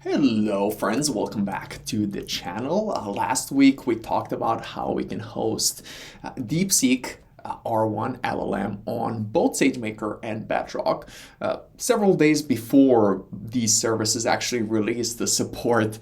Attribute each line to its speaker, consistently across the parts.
Speaker 1: Hello friends, welcome back to the channel. Last week we talked about how we can host DeepSeek R1 LLM on both SageMaker and Bedrock. Several days before these services actually released the support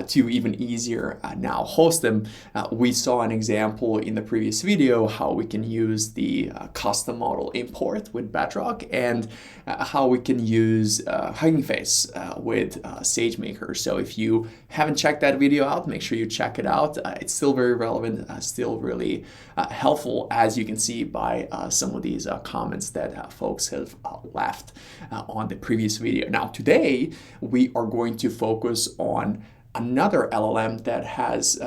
Speaker 1: to even easier now host them, we saw an example in the previous video how we can use the custom model import with Bedrock and how we can use Hugging Face with SageMaker. So if you haven't checked that video out, make sure you check it out. It's still very relevant, still really helpful, as you can see by some of these comments that folks have left on the previous video. Now today we are going to focus on another LLM that has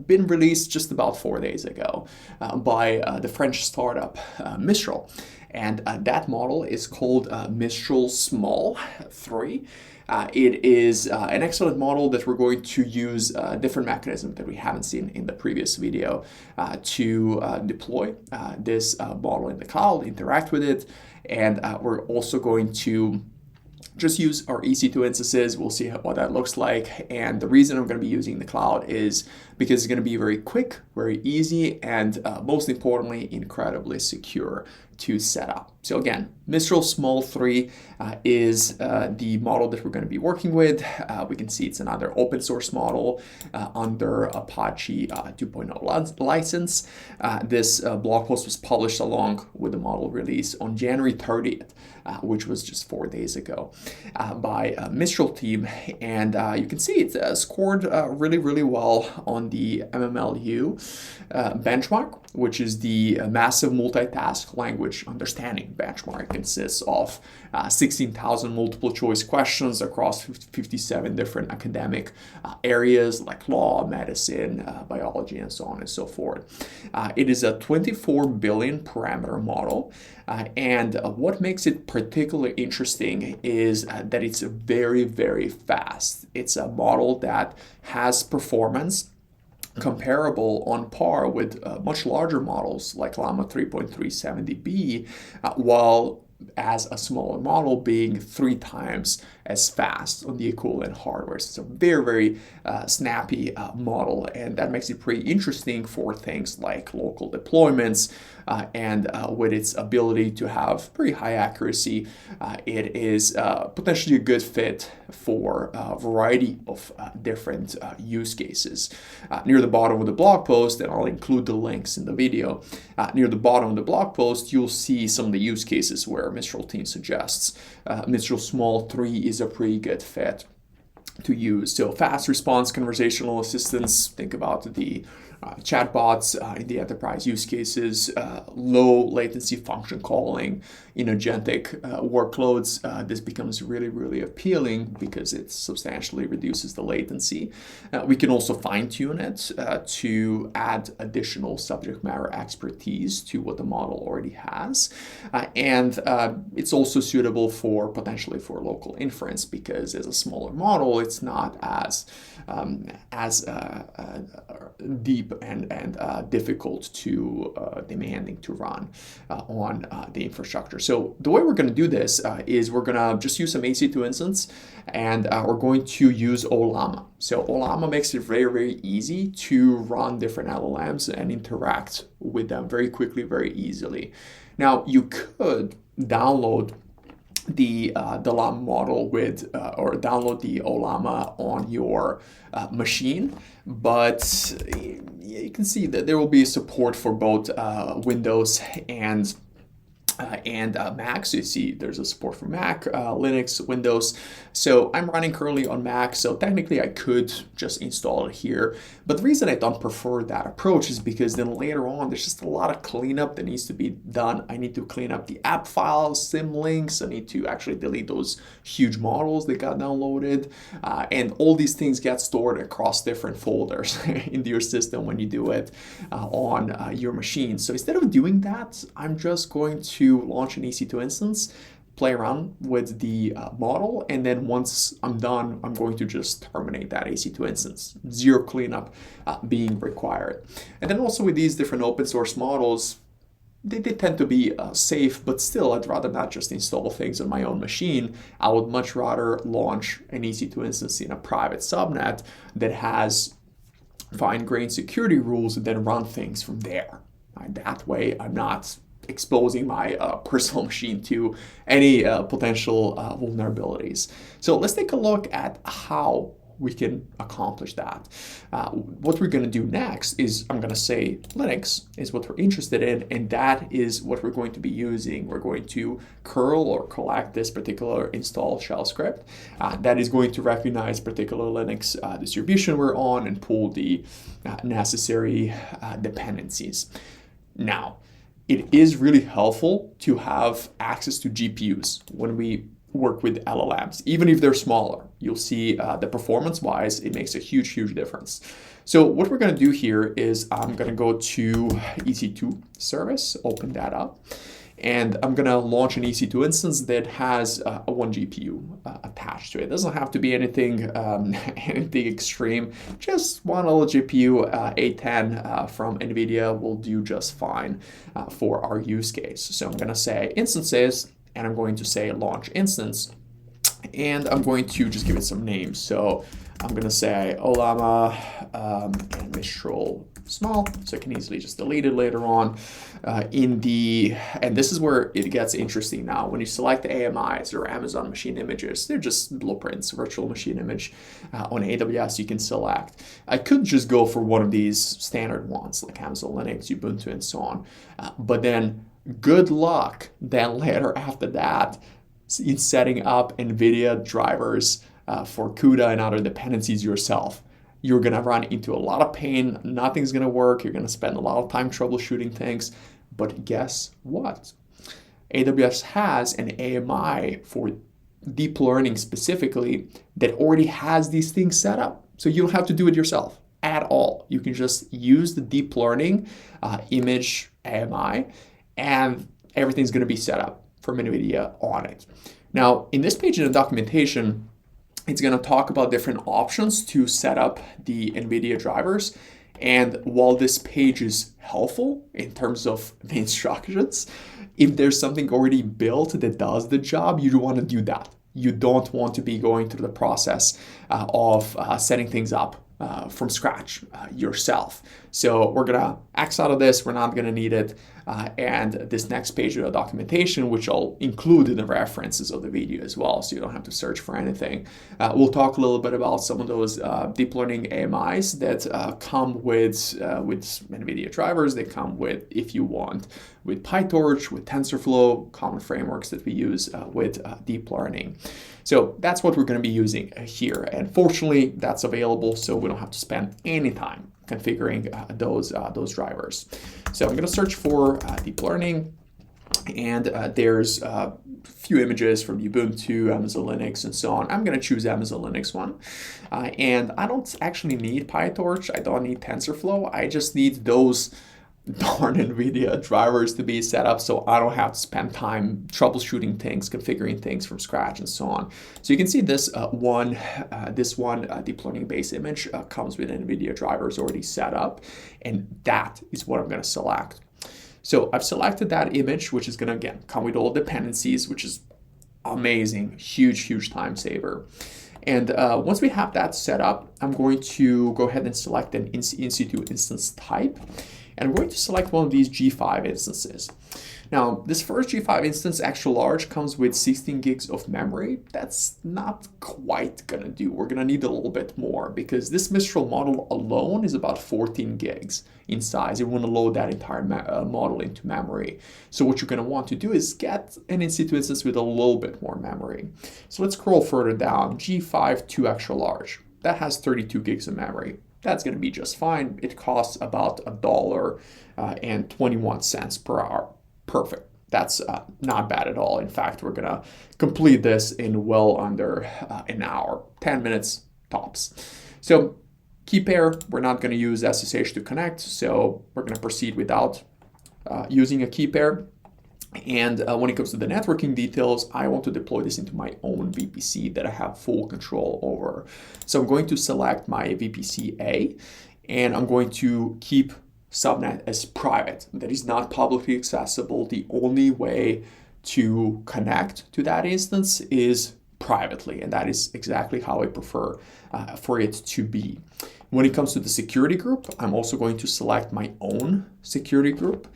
Speaker 1: been released just about 4 days ago by the French startup Mistral. And that model is called Mistral Small 3. It is an excellent model that we're going to use a different mechanism that we haven't seen in the previous video to deploy this model in the cloud, interact with it, and we're also going to just use our EC2 instances. We'll see what that looks like. And the reason I'm going to be using the cloud is because it's going to be very quick, very easy, and most importantly, incredibly secure to set up. So again, Mistral Small 3 is the model that we're going to be working with. We can see it's another open source model under Apache 2.0 license. This blog post was published along with the model release on January 30th, which was just 4 days ago, by Mistral team. And you can see it's scored really, really well on the MMLU benchmark, which is the massive multitask language understanding benchmark. It consists of 16,000 multiple choice questions across 57 different academic areas like law, medicine, biology, and so on and so forth. It is a 24 billion parameter model. And what makes it particularly interesting is that it's very, very fast. It's a model that has performance comparable on par with much larger models like Llama 3.370B, while as a smaller model being 3 times as fast on the equivalent hardware. So it's a very, very snappy model, and that makes it pretty interesting for things like local deployments, and with its ability to have very high accuracy, it is potentially a good fit for a variety of different use cases. Near the bottom of the blog post, and I'll include the links in the video, near the bottom of the blog post, you'll see some of the use cases where Mistral team suggests Mistral Small 3 is a pretty good fit to use. So fast response conversational assistance, think about the chatbots in the enterprise use cases, low latency function calling in agentic workloads. This becomes really, really appealing because it substantially reduces the latency. We can also fine tune it to add additional subject matter expertise to what the model already has. And it's also suitable for potentially for local inference because as a smaller model, it's not as deep and difficult to demanding to run on the infrastructure. So the way we're going to do this is we're going to just use some EC2 instance, and we're going to use Ollama. So Ollama makes it very, very easy to run different LLMs and interact with them very quickly, very easily. Now you could download the Llama model with or download the Ollama on your machine, but you can see that there will be support for both Windows and Mac. So you see there's a support for Mac, Linux, Windows. So I'm running currently on Mac, so technically I could just install it here. But the reason I don't prefer that approach is because then later on there's just a lot of cleanup that needs to be done. I need to clean up the app files, sim links. I need to actually delete those huge models that got downloaded. And all these things get stored across different folders into your system when you do it on your machine. So instead of doing that, I'm just going to launch an EC2 instance, play around with the model, and then once I'm done, I'm going to just terminate that EC2 instance. Zero cleanup being required. And then also with these different open source models, they tend to be safe, but still I'd rather not just install things on my own machine. I would much rather launch an EC2 instance in a private subnet that has fine-grained security rules and then run things from there. That way I'm not exposing my personal machine to any potential vulnerabilities. So let's take a look at how we can accomplish that. What we're going to do next is I'm going to say Linux is what we're interested in, and that is what we're going to be using. We're going to curl or collect this particular install shell script that is going to recognize particular Linux distribution we're on and pull the necessary dependencies. Now, it is really helpful to have access to GPUs when we work with LLMs, even if they're smaller. You'll see the performance-wise, it makes a huge difference. So what we're going to do here is I'm going to go to EC2 service, open that up, and I'm going to launch an EC2 instance that has a 1 GPU attached to it. It doesn't have to be anything anything extreme. Just one little GPU, A10 from NVIDIA will do just fine for our use case. So I'm going to say instances, and I'm going to say launch instance, and I'm going to just give it some names. So I'm going to say Ollama and Mistral Small, so I can easily just delete it later on. And this is where it gets interesting now. When you select the AMIs or Amazon Machine Images, they're just blueprints, virtual machine image. On AWS, you can select. I could just go for one of these standard ones, like Amazon Linux, Ubuntu, and so on. But then good luck then later after that in setting up NVIDIA drivers for CUDA and other dependencies yourself. You're going to run into a lot of pain. Nothing's going to work. You're going to spend a lot of time troubleshooting things. But guess what? AWS has an AMI for deep learning specifically that already has these things set up. So you don't have to do it yourself at all. You can just use the deep learning image AMI, and everything's going to be set up from NVIDIA on it. Now, in this page in the documentation, it's going to talk about different options to set up the NVIDIA drivers. And while this page is helpful in terms of the instructions, if there's something already built that does the job, you don't want to do that. You don't want to be going through the process of setting things up from scratch yourself. So we're going to X out of this. We're not going to need it. And this next page of the documentation, which I'll include in the references of the video as well, so you don't have to search for anything. We'll talk a little bit about some of those deep learning AMIs that come with NVIDIA drivers. They come with, if you want, with PyTorch, with TensorFlow, common frameworks that we use with deep learning. So that's what we're going to be using here. And fortunately, that's available, so we don't have to spend any time configuring those drivers. So I'm going to search for deep learning, and there's a few images from Ubuntu, Amazon Linux, and so on. I'm going to choose Amazon Linux one. And I don't actually need PyTorch. I don't need TensorFlow. I just need those darn NVIDIA drivers to be set up so I don't have to spend time troubleshooting things, configuring things from scratch, and so on. So you can see this one deep learning base image comes with NVIDIA drivers already set up, and that is what I'm going to select. So I've selected that image, which is going to, again, come with all dependencies, which is amazing, huge time saver. And once we have that set up, I'm going to go ahead and select an EC2 instance type. And I'm going to select one of these G5 instances. Now, this first G5 instance, extra large, comes with 16 gigs of memory. That's not quite gonna do. We're gonna need a little bit more because this Mistral model alone is about 14 gigs in size. You wanna load that entire model into memory. So what you're gonna want to do is get an EC2 instance with a little bit more memory. So let's scroll further down, G5 2 extra large. That has 32 gigs of memory. That's going to be just fine. It costs about $1.21 per hour. Perfect. That's not bad at all. In fact, we're going to complete this in well under an hour, 10 minutes tops. So key pair, we're not going to use SSH to connect, so we're going to proceed without using a key pair. And when it comes to the networking details, I want to deploy this into my own VPC that I have full control over. So I'm going to select my VPC A, and I'm going to keep subnet as private, that is not publicly accessible. The only way to connect to that instance is privately, and that is exactly how I prefer for it to be. When it comes to the security group, I'm also going to select my own security group,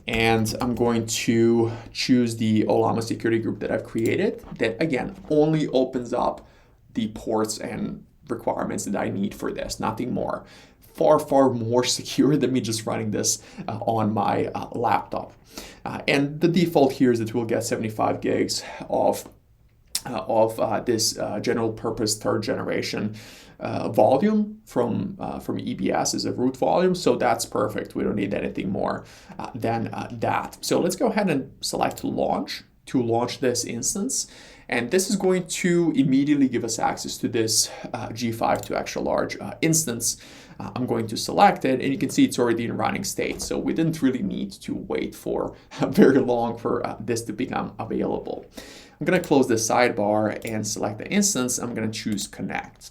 Speaker 1: and I'm going to choose the Ollama security group that I've created that, again, only opens up the ports and requirements that I need for this, nothing more. Far, far more secure than me just running this on my laptop. And the default here is that we'll get 75 gigs of this general purpose third generation volume from EBS as a root volume. So that's perfect. We don't need anything more than that. So let's go ahead and select launch to launch this instance. And this is going to immediately give us access to this G5 to extra large instance. I'm going to select it, and you can see it's already in running state. So we didn't really need to wait for very long for this to become available. I'm going to close the sidebar and select the instance. I'm going to choose connect.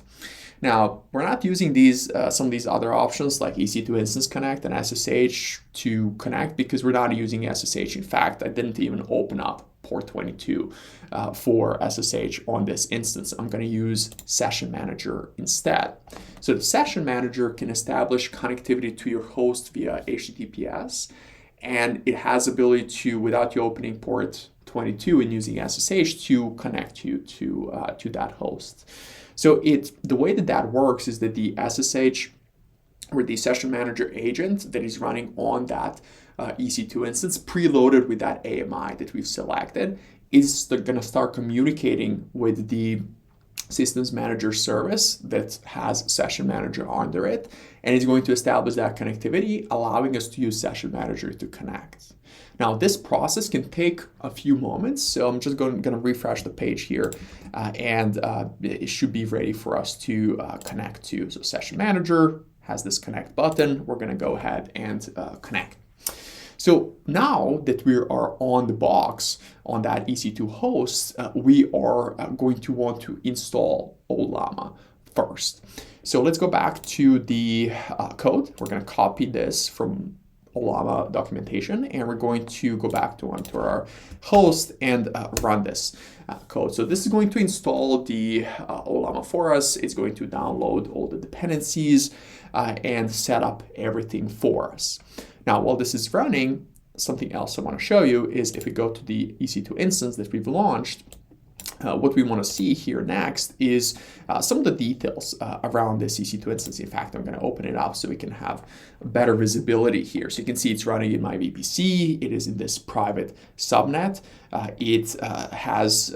Speaker 1: Now, we're not using these some of these other options like EC2 Instance Connect and SSH to connect because we're not using SSH. In fact, I didn't even open up port 22 for SSH on this instance. I'm going to use Session Manager instead. So the Session Manager can establish connectivity to your host via HTTPS, and it has ability to, without you opening port 22 and using SSH, to connect you to that host. So the way that works is that the SSH or the Session Manager agent that is running on that EC2 instance preloaded with that AMI that we've selected is going to start communicating with the Systems Manager service that has Session Manager under it, and it's going to establish that connectivity, allowing us to use Session Manager to connect. Now, this process can take a few moments, so I'm just going to refresh the page here, and it should be ready for us to connect to. So Session Manager has this connect button. We're going to go ahead and connect. So now that we are on the box on that EC2 host, we are going to want to install Ollama first. So let's go back to the code. We're going to copy this from Ollama documentation, and we're going to go back onto our host and run this code. So this is going to install the Ollama for us. It's going to download all the dependencies and set up everything for us. Now, while this is running, something else I want to show you is if we go to the EC2 instance that we've launched, what we want to see here next is some of the details around this EC2 instance. In fact, I'm going to open it up so we can have better visibility here. So you can see it's running in my VPC. It is in this private subnet. It has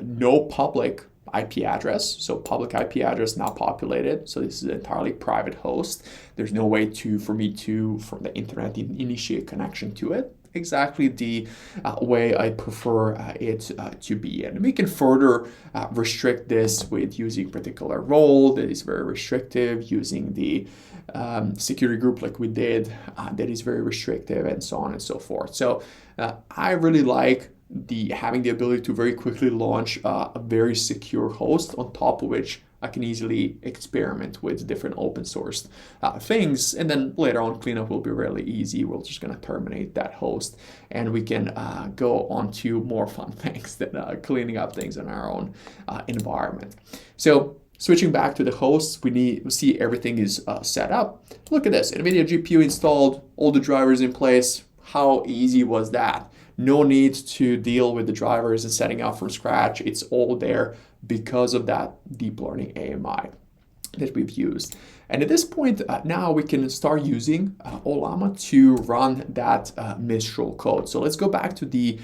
Speaker 1: no public IP address, so public IP address not populated. So this is an entirely private host. There's no way for me to, from the internet, initiate connection to it. Exactly the way I prefer it to be. And we can further restrict this with using particular role that is very restrictive, using the security group like we did that is very restrictive, and so on and so forth. So I really like having the ability to very quickly launch a very secure host on top of which I can easily experiment with different open source things. And then later on, cleanup will be really easy. We're just going to terminate that host and we can go on to more fun things than cleaning up things in our own environment. So switching back to the hosts, we see everything is set up. Look at this, NVIDIA GPU installed, all the drivers in place. How easy was that? No need to deal with the drivers and setting up from scratch. It's all there because of that deep learning AMI that we've used. And at this point, now we can start using Ollama to run that Mistral code. So let's go back to the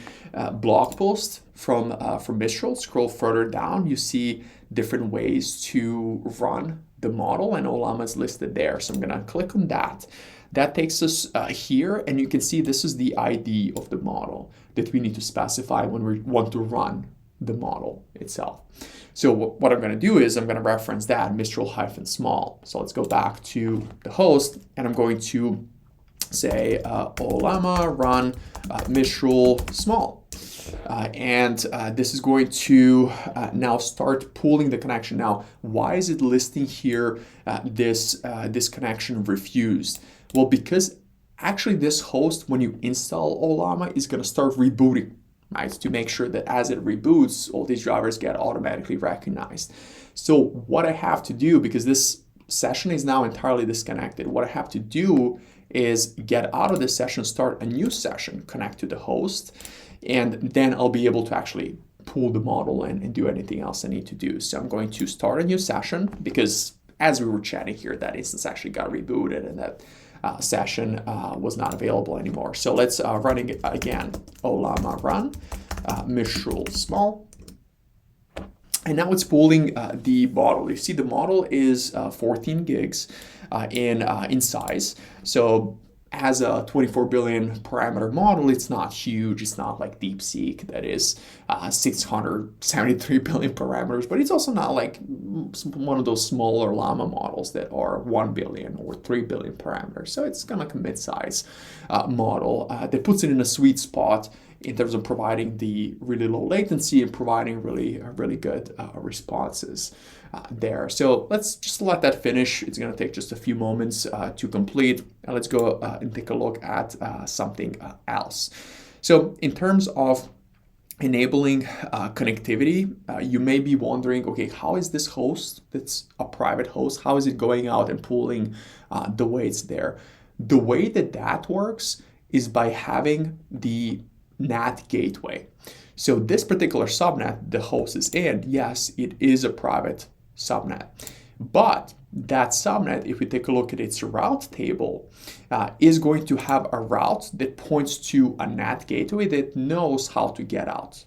Speaker 1: blog post from Mistral. Scroll further down, you see different ways to run the model, and Ollama is listed there. So I'm gonna click on that. That takes us here, and you can see this is the ID of the model that we need to specify when we want to run the model itself. So what I'm going to do is I'm going to reference that Mistral-Small. So let's go back to the host, and I'm going to say Ollama run Mistral Small. And this is going to now start pulling the connection. Now, why is it listing here this connection refused? Well, because actually this host, when you install Ollama, is going to start rebooting, right? To make sure that as it reboots, all these drivers get automatically recognized. So what I have to do, because this session is now entirely disconnected, what I have to do is get out of this session, start a new session, connect to the host, and then I'll be able to actually pull the model and do anything else I need to do. So I'm going to start a new session, because as we were chatting here, that instance actually got rebooted and that session was not available anymore. So let's run it again. Ollama run, Mistral Small. And now it's pulling the model. You see the model is 14 gigs in size. So as a 24 billion parameter model, it's not huge. It's not like DeepSeek that is 673 billion parameters, but it's also not like one of those smaller Llama models that are 1 billion or 3 billion parameters. So it's kind of like a mid-size model that puts it in a sweet spot in terms of providing the really low latency and providing really good responses there. So let's just let that finish. It's going to take just a few moments to complete. And let's go and take a look at something else. So in terms of enabling connectivity, you may be wondering, okay, how is this host that's a private host, how is it going out and pulling the weights there? The way that works is by having the NAT gateway. So this particular subnet the host is in, yes, it is a private subnet, but that subnet, if we take a look at its route table, is going to have a route that points to a NAT gateway that knows how to get out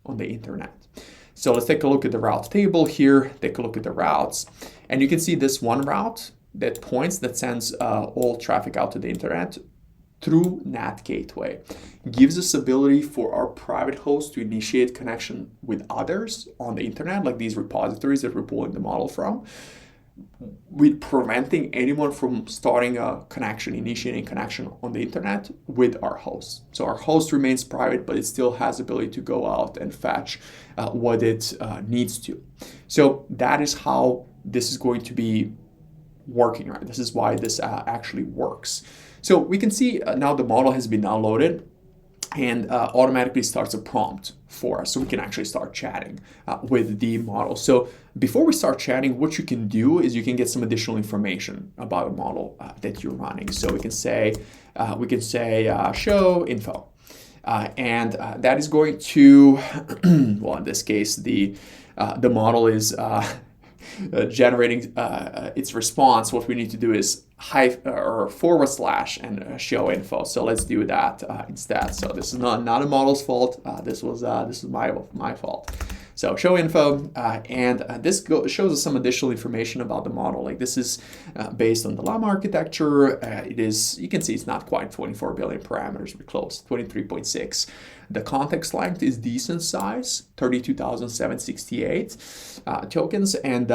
Speaker 1: on the internet. So let's take a look at the route table here, take a look at the routes, and you can see this one route that sends all traffic out to the internet through NAT gateway. Gives us ability for our private host to initiate connection with others on the internet, like these repositories that we're pulling the model from, with preventing anyone from starting a connection, initiating connection on the internet with our host. So our host remains private, but it still has ability to go out and fetch what it needs to. So that is how this is going to be working, right? This is why this actually works. So we can see now the model has been downloaded and automatically starts a prompt for us, so we can actually start chatting with the model. So before we start chatting, what you can do is you can get some additional information about a model that you're running. So we can say show info, and that is going to, well, in this case, the model is generating its response. What we need to do is / and show info. So let's do that instead. So this is not a model's fault. This was my fault. So show info, and this shows us some additional information about the model. Like this is based on the Llama architecture. It is, you can see it's not quite 24 billion parameters. We're close, 23.6. The context length is decent size, 32,768 tokens, and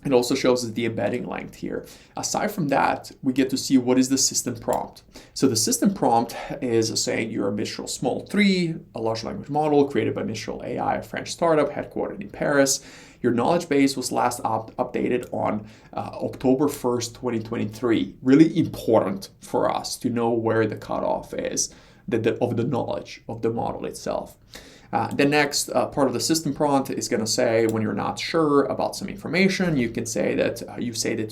Speaker 1: it also shows us the embedding length here. Aside from that, we get to see what is the system prompt. So the system prompt is saying you're a Mistral Small 3, a large language model created by Mistral AI, a French startup headquartered in Paris. Your knowledge base was last updated on October 1st, 2023. Really important for us to know where the cutoff is of the knowledge of the model itself. The next part of the system prompt is going to say when you're not sure about some information, you can say that you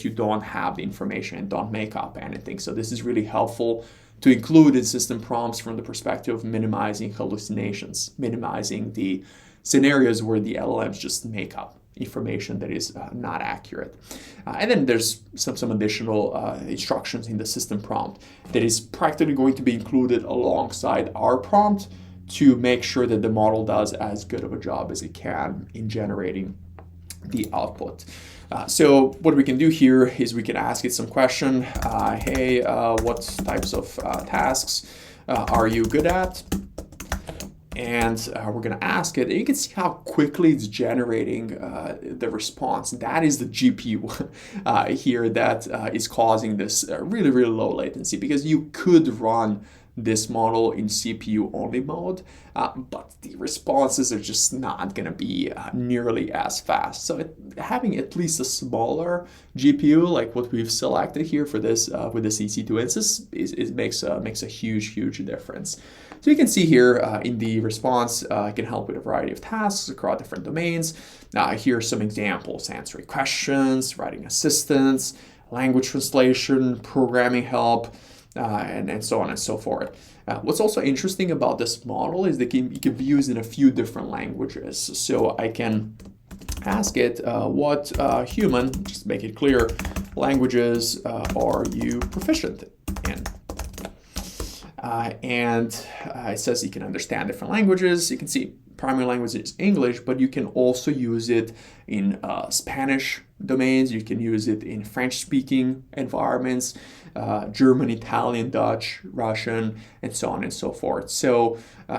Speaker 1: don't have the information and don't make up anything. So this is really helpful to include in system prompts from the perspective of minimizing hallucinations, minimizing the scenarios where the LLMs just make up information that is not accurate. And then there's some additional instructions in the system prompt that is practically going to be included alongside our prompt to make sure that the model does as good of a job as it can in generating the output. So what we can do here is we can ask it some question. Hey, what types of tasks are you good at? And we're going to ask it, and you can see how quickly it's generating the response. That is the GPU here that is causing this really low latency, because you could run this model in CPU only mode, but the responses are just not going to be nearly as fast. So having at least a smaller GPU like what we've selected here for this with this EC2 instance makes a huge difference. So you can see here in the response, it can help with a variety of tasks across different domains. Here are some examples: answering questions, writing assistance, language translation, programming help, and so on and so forth. What's also interesting about this model is that it can be used in a few different languages. So I can ask it what human, just make it clear, languages are you proficient in? And it says you can understand different languages. You can see primary language is English, but you can also use it in Spanish domains. You can use it in French-speaking environments, German, Italian, Dutch, Russian, and so on and so forth. So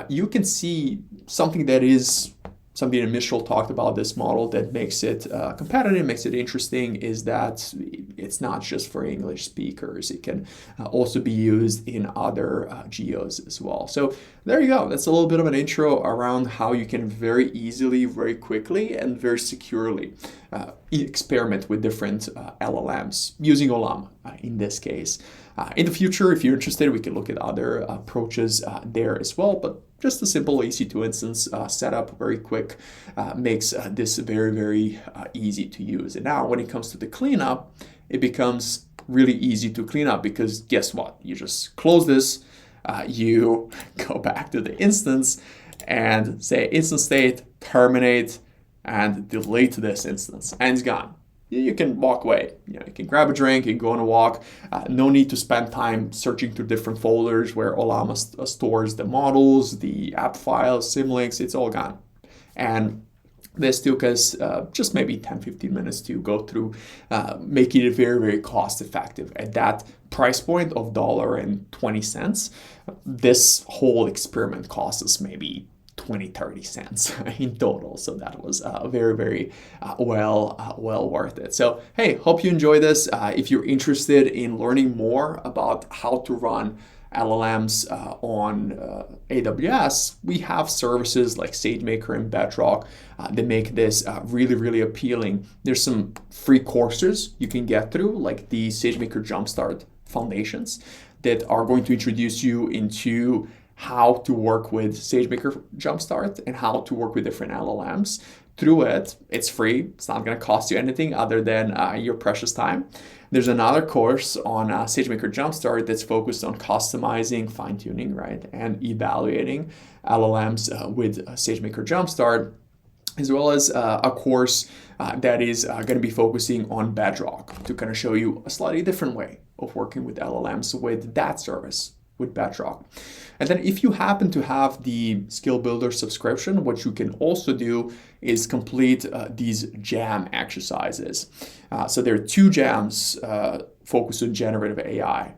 Speaker 1: you can see something that is something that Mistral talked about this model that makes it competitive, makes it interesting, is that it's not just for English speakers. It can also be used in other geos as well. So there you go. That's a little bit of an intro around how you can very easily, very quickly, and very securely experiment with different LLMs using Ollama in this case. In the future, if you're interested, we can look at other approaches there as well, but just a simple EC2 instance setup, very quick, makes this very easy to use. And now when it comes to the cleanup, it becomes really easy to clean up, because guess what? You just close this, you go back to the instance and say instance state, terminate, and delete this instance, and it's gone. You can walk away. You can grab a drink, you can go on a walk. No need to spend time searching through different folders where Ollama stores the models, the app files, symlinks. It's all gone. And this took us just maybe 10-15 minutes to go through, making it very cost effective. At that price point of $1.20, this whole experiment cost us maybe 20-30 cents in total. So that was very well worth it. So hey, hope you enjoy this. If you're interested in learning more about how to run LLMs on AWS, we have services like SageMaker and Bedrock that make this really appealing. There's some free courses you can get through, like the SageMaker Jumpstart Foundations, that are going to introduce you into how to work with SageMaker Jumpstart and how to work with different LLMs. Through it, it's free. It's not going to cost you anything other than your precious time. There's another course on SageMaker Jumpstart that's focused on customizing, fine-tuning, right, and evaluating LLMs with SageMaker Jumpstart, as well as a course that is going to be focusing on Bedrock to kind of show you a slightly different way of working with LLMs with that service, with Bedrock. And then if you happen to have the Skill Builder subscription, what you can also do is complete these jam exercises. So there are 2 jams focused on generative AI,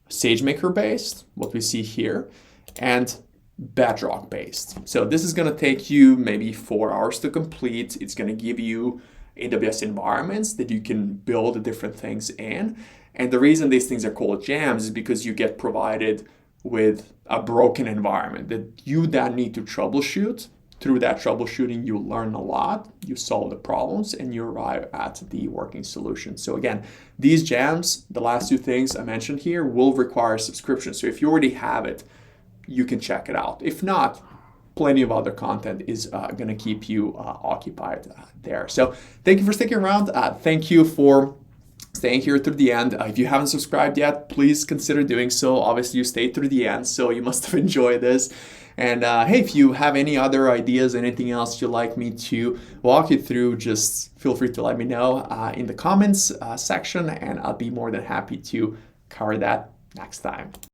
Speaker 1: SageMaker based, what we see here, and Bedrock based. So this is going to take you maybe 4 hours to complete. It's going to give you AWS environments that you can build different things in. And the reason these things are called jams is because you get provided with a broken environment that you then need to troubleshoot. Through that troubleshooting, you learn a lot, you solve the problems, and you arrive at the working solution. So again, these jams, the last 2 things I mentioned here, will require subscription. So if you already have it, you can check it out. If not, plenty of other content is going to keep you occupied there. So thank you for sticking around. Thank you for staying here through the end. If you haven't subscribed yet, please consider doing so. Obviously, you stayed through the end, so you must have enjoyed this. And hey, if you have any other ideas, anything else you'd like me to walk you through, just feel free to let me know in the comments section, and I'll be more than happy to cover that next time.